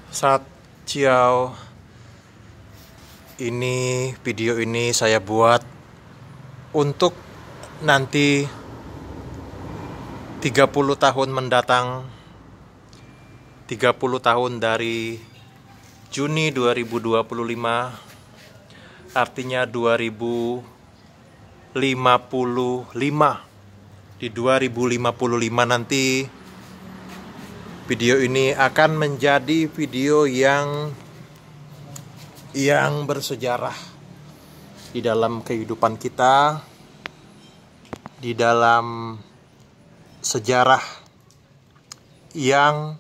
Saat ciao, video ini saya buat untuk nanti 30 tahun mendatang, 30 tahun dari Juni 2025, artinya 2055. Di 2055 nanti video ini akan menjadi video yang bersejarah di dalam kehidupan kita, di dalam sejarah yang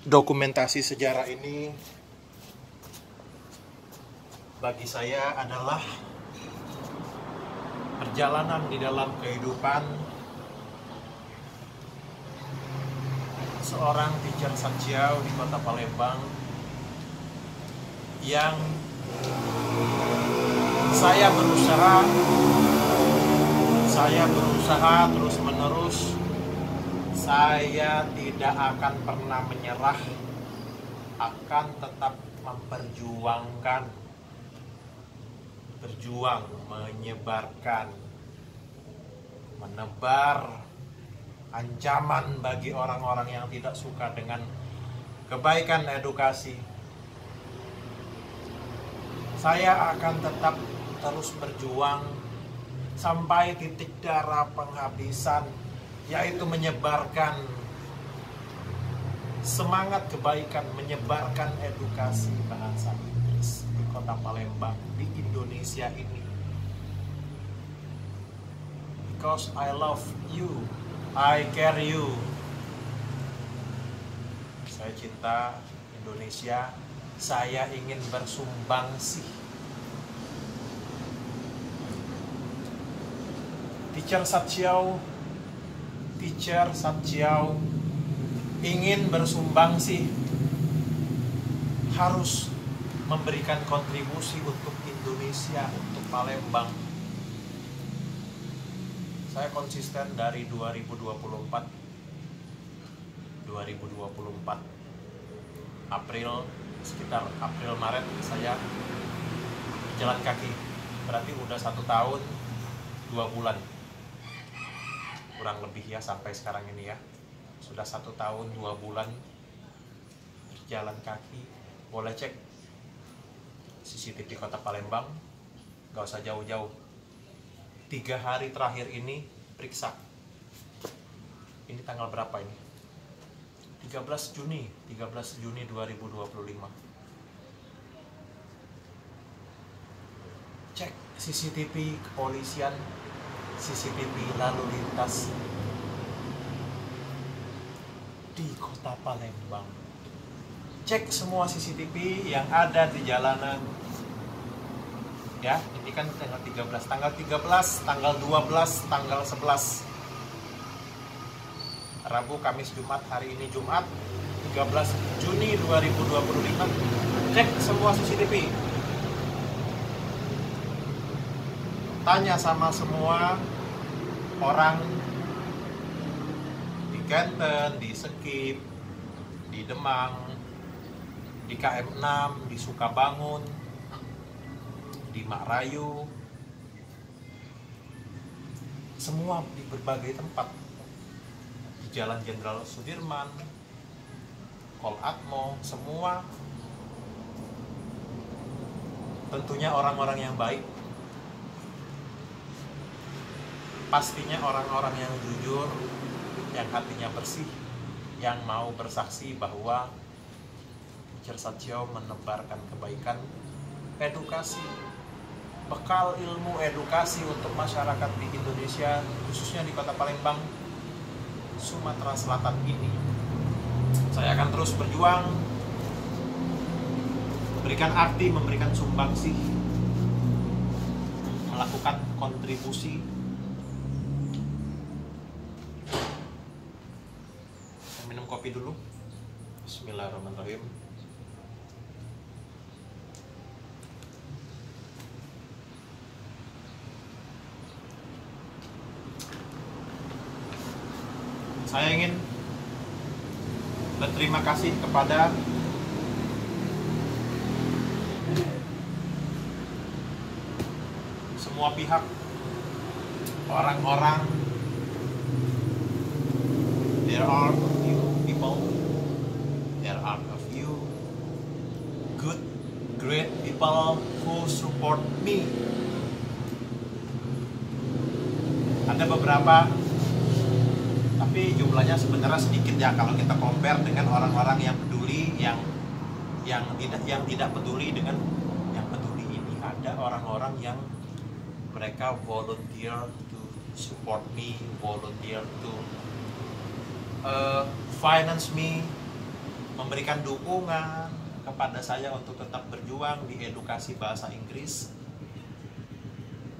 dokumentasi sejarah ini bagi saya adalah perjalanan di dalam kehidupan seorang teacher Satjiao di kota Palembang yang saya berusaha terus menerus. Saya tidak akan pernah menyerah, akan tetap berjuang, menyebarkan, menebar ancaman bagi orang-orang yang tidak suka dengan kebaikan edukasi. Saya akan tetap terus berjuang sampai titik darah penghabisan, yaitu menyebarkan semangat kebaikan, menyebarkan edukasi bahasa Inggris di kota Palembang, di Indonesia ini. Because I love you, I care you. Saya cinta Indonesia, saya ingin bersumbangsi. Teacher Satjiao ingin bersumbangsi, harus memberikan kontribusi untuk Indonesia, untuk Palembang. Saya konsisten dari 2024 April, sekitar April Maret saya jalan kaki, berarti udah 1 tahun 2 bulan kurang lebih ya, sampai sekarang ini ya sudah 1 tahun 2 bulan berjalan kaki. Boleh cek CCTV kota Palembang, gak usah jauh-jauh. 3 hari terakhir ini periksa. Ini tanggal berapa ini? 13 Juni 2025. Cek CCTV kepolisian, CCTV lalu lintas di kota Palembang. Cek semua CCTV yang ada di jalanan. Ya, ini kan tanggal 13, tanggal 12, tanggal 11. Rabu, Kamis, Jumat, hari ini Jumat 13 Juni 2025. Cek semua CCTV. Tanya sama semua orang di Kenten, di Sekip, di Demang, di KM6, di Sukabangun, di Makrayu, semua di berbagai tempat, di Jalan Jenderal Sudirman, Kol Atmo, semua tentunya orang-orang yang baik, pastinya orang-orang yang jujur, yang hatinya bersih, yang mau bersaksi bahwa Teacher Satjiao menebarkan kebaikan, edukasi, bekal ilmu edukasi untuk masyarakat di Indonesia, khususnya di kota Palembang, Sumatera Selatan ini. Saya akan terus berjuang, memberikan arti, memberikan sumbangsi, melakukan kontribusi. Saya minum kopi dulu. Bismillahirrahmanirrahim. Saya ingin berterima kasih kepada semua pihak, orang-orang. There are a few people, there are a few good, great people who support me. Ada beberapa, tapi jumlahnya sebenarnya sedikit ya kalau kita compare dengan orang-orang yang peduli, yang tidak peduli dengan yang peduli ini. Ada orang-orang yang mereka volunteer to support me, volunteer to finance me, memberikan dukungan kepada saya untuk tetap berjuang di edukasi bahasa Inggris,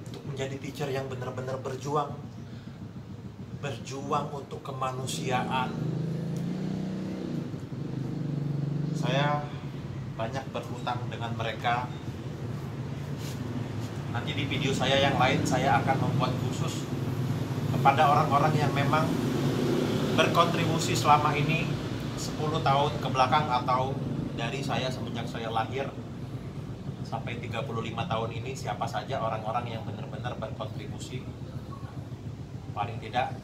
untuk menjadi teacher yang benar-benar berjuang untuk kemanusiaan. Saya banyak berhutang dengan mereka. Nanti di video saya yang lain saya akan membuat khusus kepada orang-orang yang memang berkontribusi selama ini 10 tahun ke belakang, atau dari saya semenjak saya lahir sampai 35 tahun ini, siapa saja orang-orang yang benar-benar berkontribusi. Paling tidak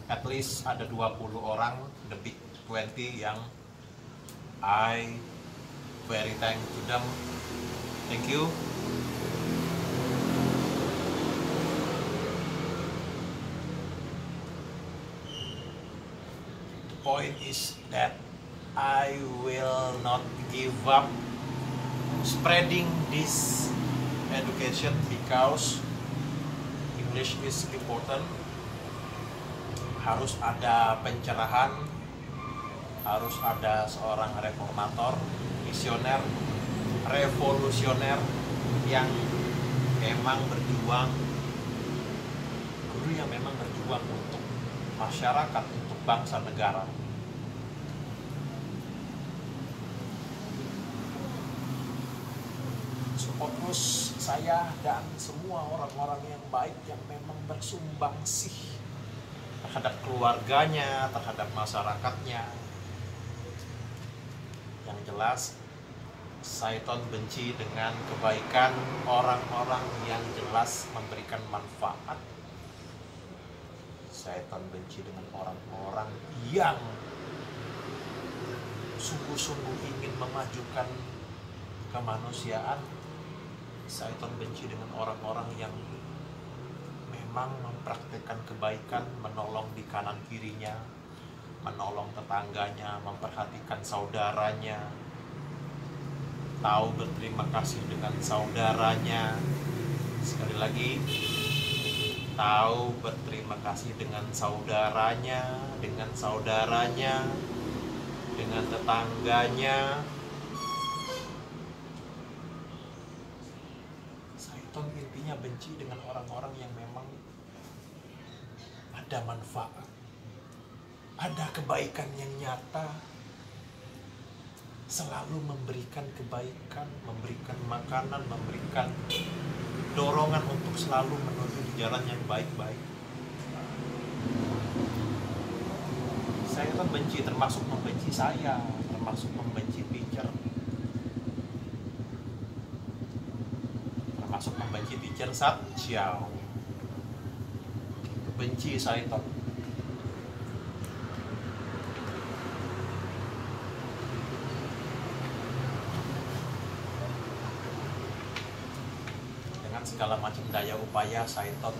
at least ada 20 orang, the big 20 yang I very thank to them. Thank you. The point is that I will not give up spreading this education because English is important. Harus ada pencerahan, harus ada seorang reformator, misioner, revolusioner yang memang berjuang, guru yang memang berjuang untuk masyarakat, untuk bangsa negara. Support terus saya dan semua orang-orang yang baik yang memang bersumbangsi terhadap keluarganya, terhadap masyarakatnya. Yang jelas, Syaiton benci dengan kebaikan orang-orang yang jelas memberikan manfaat. Syaiton benci dengan orang-orang yang sungguh-sungguh ingin memajukan kemanusiaan. Syaiton benci dengan orang-orang yang memang mempraktikkan kebaikan, menolong di kanan kirinya, menolong tetangganya, memperhatikan saudaranya, tahu berterima kasih dengan saudaranya. Sekali lagi, tahu berterima kasih dengan saudaranya, dengan saudaranya, dengan tetangganya. Syaiton intinya benci dengan orang-orang yang memang ada manfaat, ada kebaikan yang nyata, selalu memberikan kebaikan, memberikan makanan, memberikan dorongan untuk selalu menuju di jalan yang baik-baik. Saya kan benci, termasuk membenci saya, termasuk membenci teacher, termasuk membenci teacher Satchiao. Benci Syaiton. Dengan segala macam daya upaya, Syaiton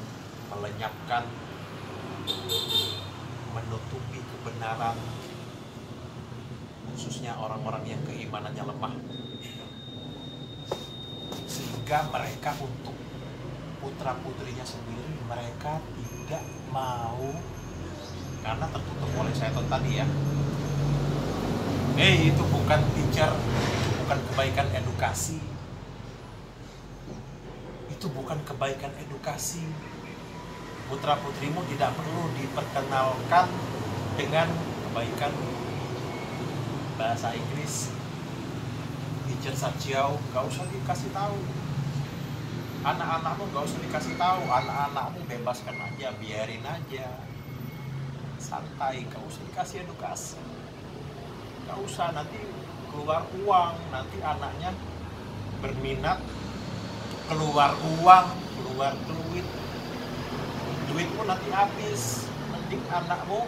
melenyapkan, menutupi kebenaran, khususnya orang-orang yang keimanannya lemah, sehingga mereka untuk putra-putrinya sendiri mereka tidak mau, karena tertutup oleh Syaiton tadi ya. Itu bukan teacher, itu bukan kebaikan edukasi, itu bukan kebaikan edukasi. Putra-putrimu tidak perlu diperkenalkan dengan kebaikan bahasa Inggris. Teacher Satchiao gak usah dikasih tahu. Anak-anakmu gak usah dikasih tahu, anak-anakmu bebaskan aja, biarin aja, santai, gak usah dikasih edukasi. nggak usah, nanti keluar uang, nanti anaknya berminat, keluar uang, keluar duitmu nanti habis. Mending anakmu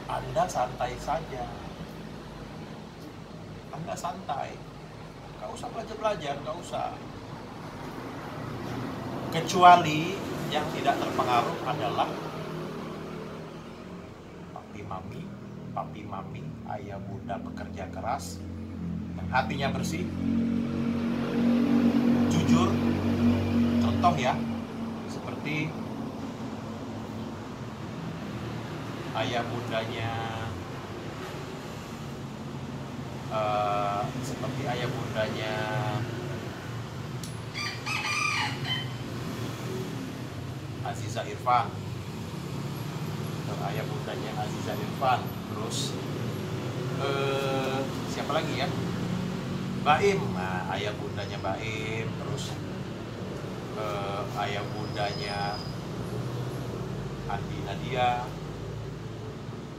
Anda santai saja, Anda santai, nggak usah belajar, nggak usah. Kecuali yang tidak terpengaruh adalah papi mami, ayah bunda bekerja keras, yang hatinya bersih, jujur. Contoh ya, seperti ayah bundanya Aziza Irfan, ayah bundanya Aziza Irfan, terus siapa lagi ya, Baim, nah, ayah bundanya Baim, terus ayah bundanya Andi Nadia,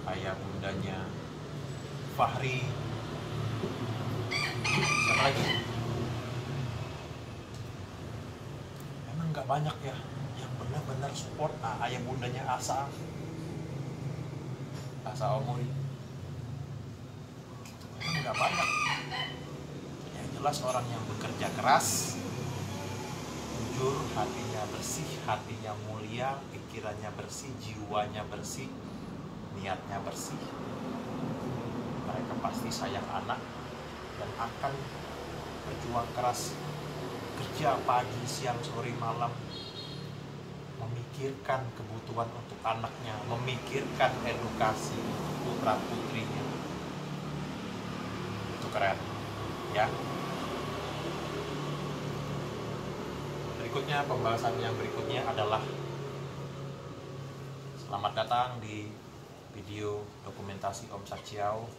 ayah bundanya Fahri, siapa lagi? Memang nggak banyak ya yang benar-benar support. Nah, ayah bundanya Asa Omuri, memang nggak banyak. Yang jelas orang yang bekerja keras, jujur, hatinya bersih, hatinya mulia, pikirannya bersih, jiwanya bersih, niatnya bersih, mereka pasti sayang anak dan akan berjuang keras, kerja pagi, siang, sore, malam, memikirkan kebutuhan untuk anaknya, memikirkan edukasi putra putrinya. Itu keren ya. Berikutnya, pembahasan yang berikutnya adalah selamat datang di video dokumentasi Om Sachiao.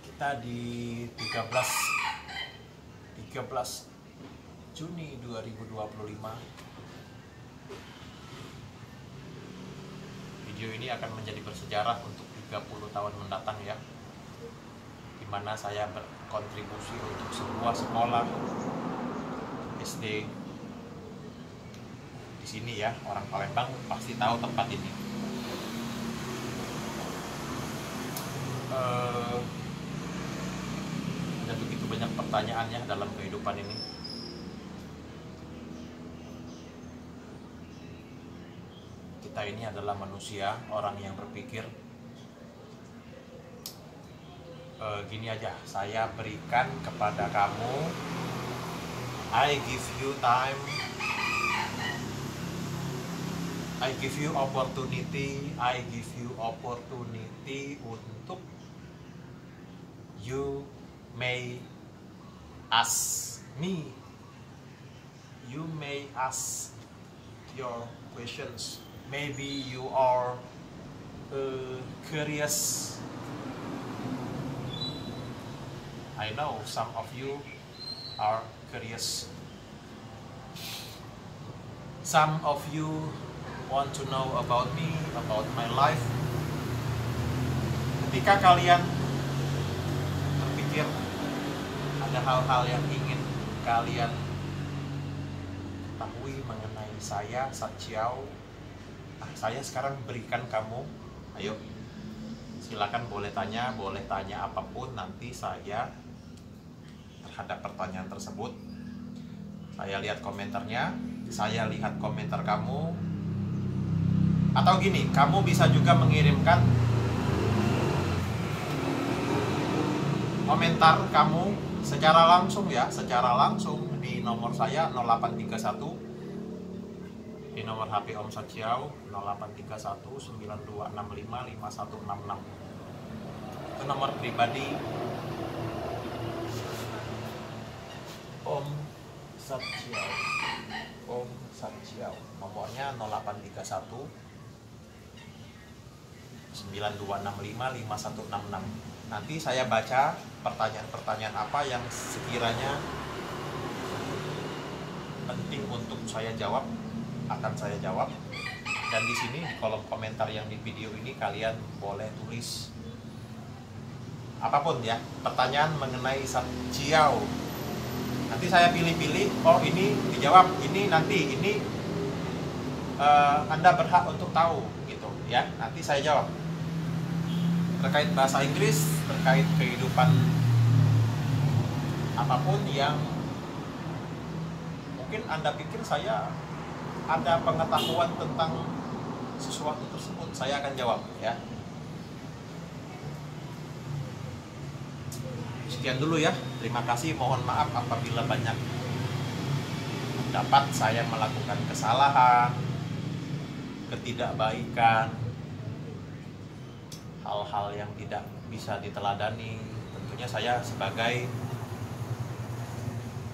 Kita di 13 Juni 2025. Video ini akan menjadi bersejarah untuk 30 tahun mendatang ya, dimana saya berkontribusi untuk sebuah sekolah SD di sini ya. Orang Palembang pasti tahu tempat ini. Ada begitu banyak pertanyaannya dalam kehidupan ini. Kita ini adalah manusia, orang yang berpikir. Gini aja, saya berikan kepada kamu, I give you time, I give you opportunity untuk you may ask me, you may ask your questions. Maybe you are curious. I know some of you are curious. Some of you want to know about me, about my life. Ketika kalian berpikir ada hal-hal yang ingin kalian ketahui mengenai saya, Sachiao, saya sekarang berikan kamu. Ayo, silakan boleh tanya apapun. Nanti saya terhadap pertanyaan tersebut, saya lihat komentarnya, saya lihat komentar kamu. Atau gini, kamu bisa juga mengirimkan komentar kamu secara langsung ya, secara langsung di nomor saya 0831, di nomor HP Om Sachiao 0831 9265 5166. Itu nomor pribadi Om Sachiao. Nomornya 0831 9265 5166. Nanti saya baca pertanyaan-pertanyaan apa yang sekiranya penting untuk saya jawab, akan saya jawab. Dan di sini di kolom komentar yang di video ini kalian boleh tulis apapun ya, pertanyaan mengenai Satjiao. Nanti saya pilih-pilih, oh ini dijawab, ini nanti, ini Anda berhak untuk tahu gitu ya. Nanti saya jawab. Terkait bahasa Inggris, terkait kehidupan apapun yang mungkin Anda pikir saya ada pengetahuan tentang sesuatu tersebut, saya akan jawab ya. Sekian dulu ya. Terima kasih, mohon maaf apabila banyak dapat saya melakukan kesalahan, ketidakbaikan, hal-hal yang tidak bisa diteladani. Tentunya saya sebagai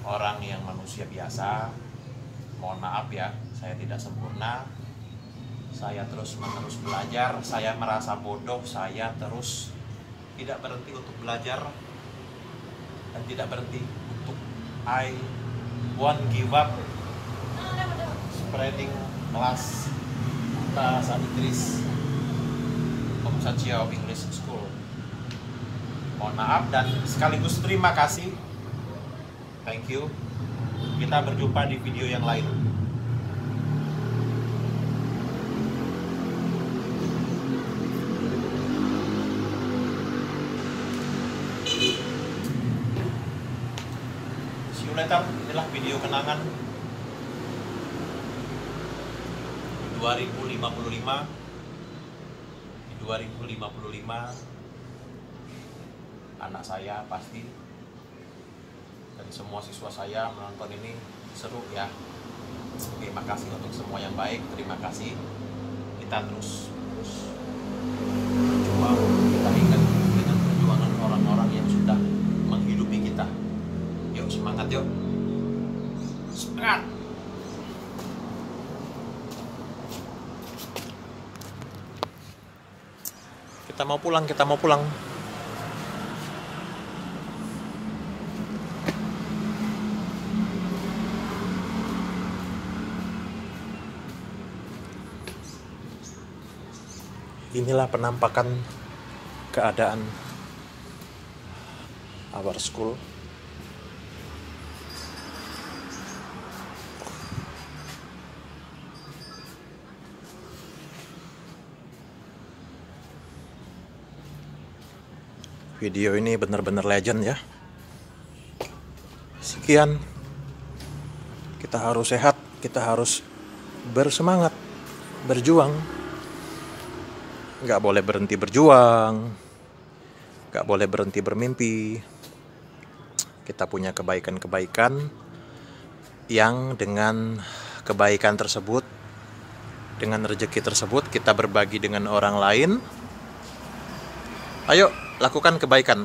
orang yang manusia biasa, mohon maaf ya, saya tidak sempurna. Saya terus-menerus belajar, saya merasa bodoh, saya terus tidak berhenti untuk belajar dan tidak berhenti untuk I won't give up spreading kelas bahasa Inggris Om Satjiao English School. Mohon maaf dan sekaligus terima kasih. Thank you. Kita berjumpa di video yang lain. See you later. Inilah video kenangan 2055. Di 2055 anak saya pasti dan semua siswa saya menonton ini seru ya. Terima kasih untuk semua yang baik. Terima kasih. Kita terus berjuang. Kita ingat dengan perjuangan orang-orang yang sudah menghidupi kita. Yuk semangat yuk. Semangat. Kita mau pulang, kita mau pulang. Inilah penampakan keadaan our school. Video ini benar-benar legend ya. Sekian. Kita harus sehat, kita harus bersemangat, berjuang. Nggak boleh berhenti berjuang, nggak boleh berhenti bermimpi. Kita punya kebaikan-kebaikan yang dengan kebaikan tersebut, dengan rezeki tersebut kita berbagi dengan orang lain. Ayo lakukan kebaikan.